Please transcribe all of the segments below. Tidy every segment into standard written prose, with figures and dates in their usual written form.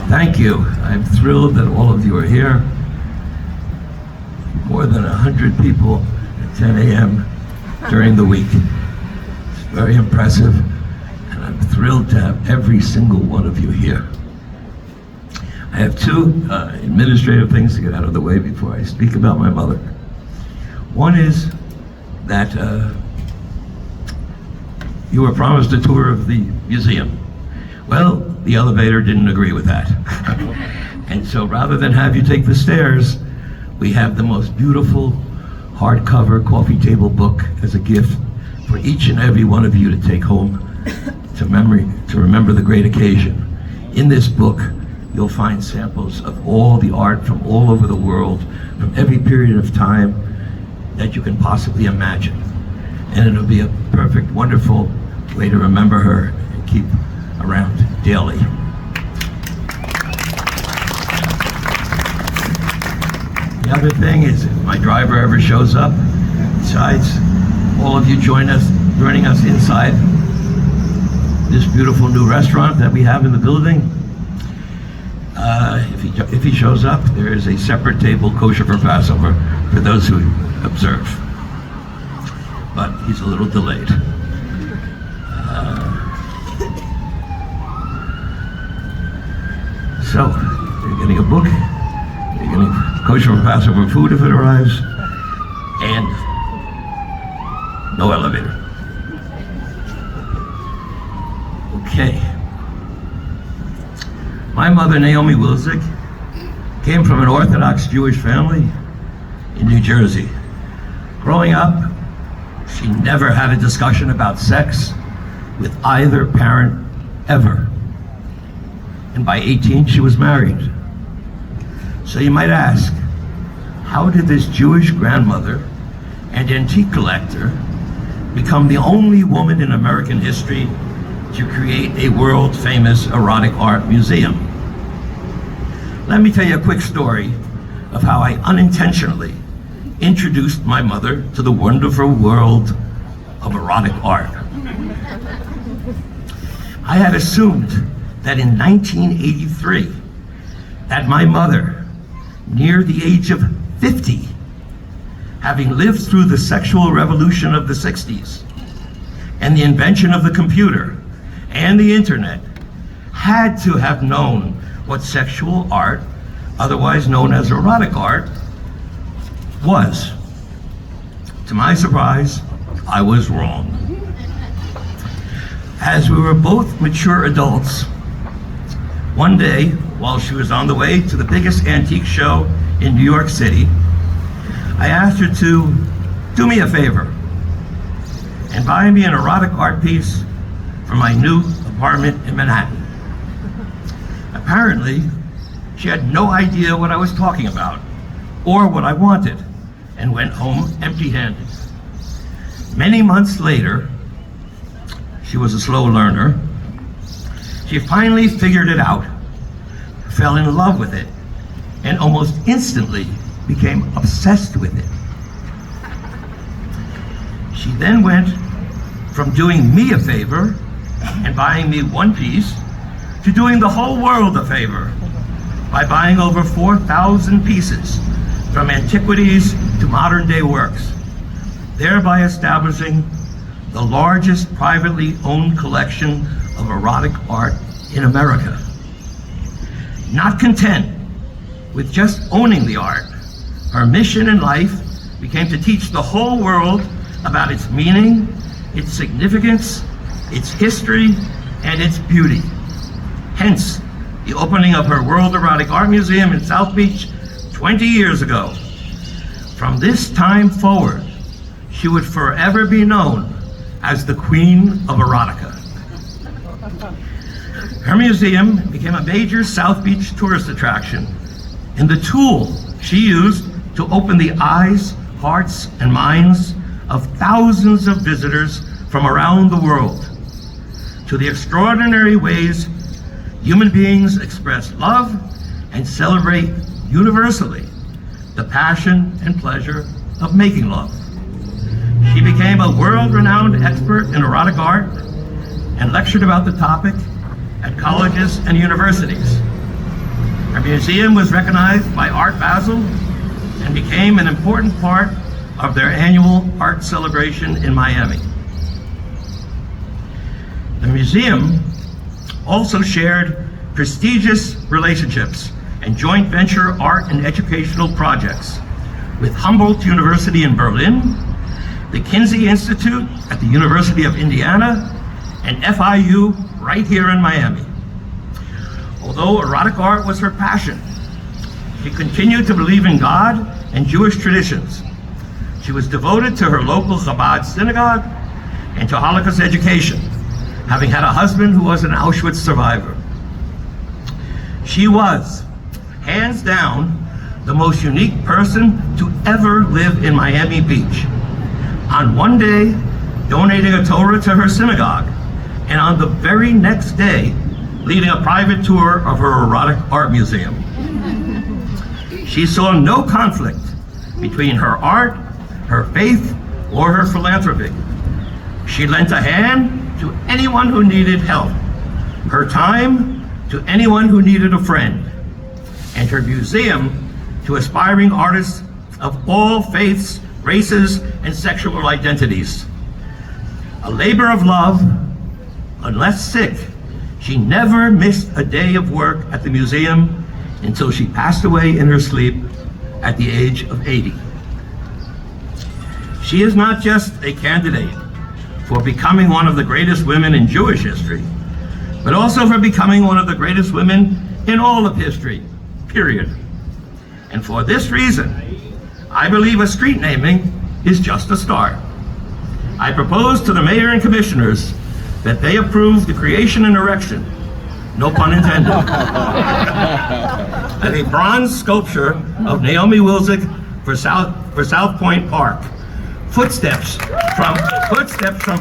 Thank you. I'm thrilled that all of you are here. More than 100 people at 10 a.m. during the week. It's very impressive, and I'm thrilled to have every single one of you here. I have two administrative things to get out of the way before I speak about my mother. One is that you were promised a tour of the museum. Well, the elevator didn't agree with that. And so rather than have you take the stairs, we have the most beautiful hardcover coffee table book as a gift for each and every one of you to take home to remember the great occasion. In this book, you'll find samples of all the art from all over the world, from every period of time that you can possibly imagine. And it'll be a perfect, wonderful way to remember her and keep around daily. The other thing is, if my driver ever shows up, besides all of you joining us inside this beautiful new restaurant that we have in the building, if he shows up, there is a separate table kosher for Passover for those who observe. But he's a little delayed. So, you're getting a book, you're getting kosher for Passover food if it arrives, and no elevator. Okay. My mother, Naomi Wilzig, came from an Orthodox Jewish family in New Jersey. Growing up, she never had a discussion about sex with either parent ever. And by 18, she was married. So you might ask, how did this Jewish grandmother and antique collector become the only woman in American history to create a world-famous erotic art museum? Let me tell you a quick story of how I unintentionally introduced my mother to the wonderful world of erotic art. I had assumed that in 1983, that my mother, near the age of 50, having lived through the sexual revolution of the 60s and the invention of the computer and the internet, had to have known what sexual art, otherwise known as erotic art, was. To my surprise, I was wrong. As we were both mature adults, one day, while she was on the way to the biggest antique show in New York City, I asked her to do me a favor and buy me an erotic art piece for my new apartment in Manhattan. Apparently, she had no idea what I was talking about or what I wanted, and went home empty-handed. Many months later, she was a slow learner, she finally figured it out, fell in love with it, and almost instantly became obsessed with it. She then went from doing me a favor and buying me one piece to doing the whole world a favor by buying over 4,000 pieces, from antiquities to modern day works, thereby establishing the largest privately owned collection of erotic art in America. Not content with just owning the art, her mission in life became to teach the whole world about its meaning, its significance, its history, and its beauty. Hence, the opening of her World Erotic Art Museum in South Beach 20 years ago. From this time forward, she would forever be known as the Queen of Erotica. Her museum became a major South Beach tourist attraction, and the tool she used to open the eyes, hearts, and minds of thousands of visitors from around the world to the extraordinary ways human beings express love and celebrate universally the passion and pleasure of making love. She became a world-renowned expert in erotic art and lectured about the topic at colleges and universities. Her museum was recognized by Art Basel and became an important part of their annual art celebration in Miami. The museum also shared prestigious relationships and joint venture art and educational projects with Humboldt University in Berlin, the Kinsey Institute at the University of Indiana, and FIU right here in Miami. Although erotic art was her passion, she continued to believe in God and Jewish traditions. She was devoted to her local Chabad synagogue and to Holocaust education, having had a husband who was an Auschwitz survivor. She was, hands down, the most unique person to ever live in Miami Beach. On one day, donating a Torah to her synagogue, and on the very next day, leading a private tour of her erotic art museum. She saw no conflict between her art, her faith, or her philanthropy. She lent a hand to anyone who needed help, her time to anyone who needed a friend, and her museum to aspiring artists of all faiths, races, and sexual identities. A labor of love, unless sick, she never missed a day of work at the museum until she passed away in her sleep at the age of 80. She is not just a candidate for becoming one of the greatest women in Jewish history, but also for becoming one of the greatest women in all of history, period. And for this reason, I believe a street naming is just a start. I propose to the mayor and commissioners that they approve the creation and erection, no pun intended, of a bronze sculpture of Naomi Wilzig for South Point Park. Footsteps from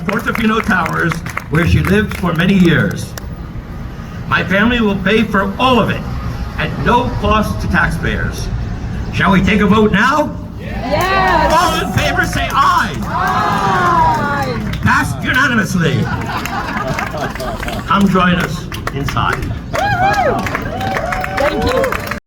Portofino Towers, where she lived for many years. My family will pay for all of it at no cost to taxpayers. Shall we take a vote now? Yes! All in favor say aye. Aye! Passed unanimously. Come join us inside. Thank you.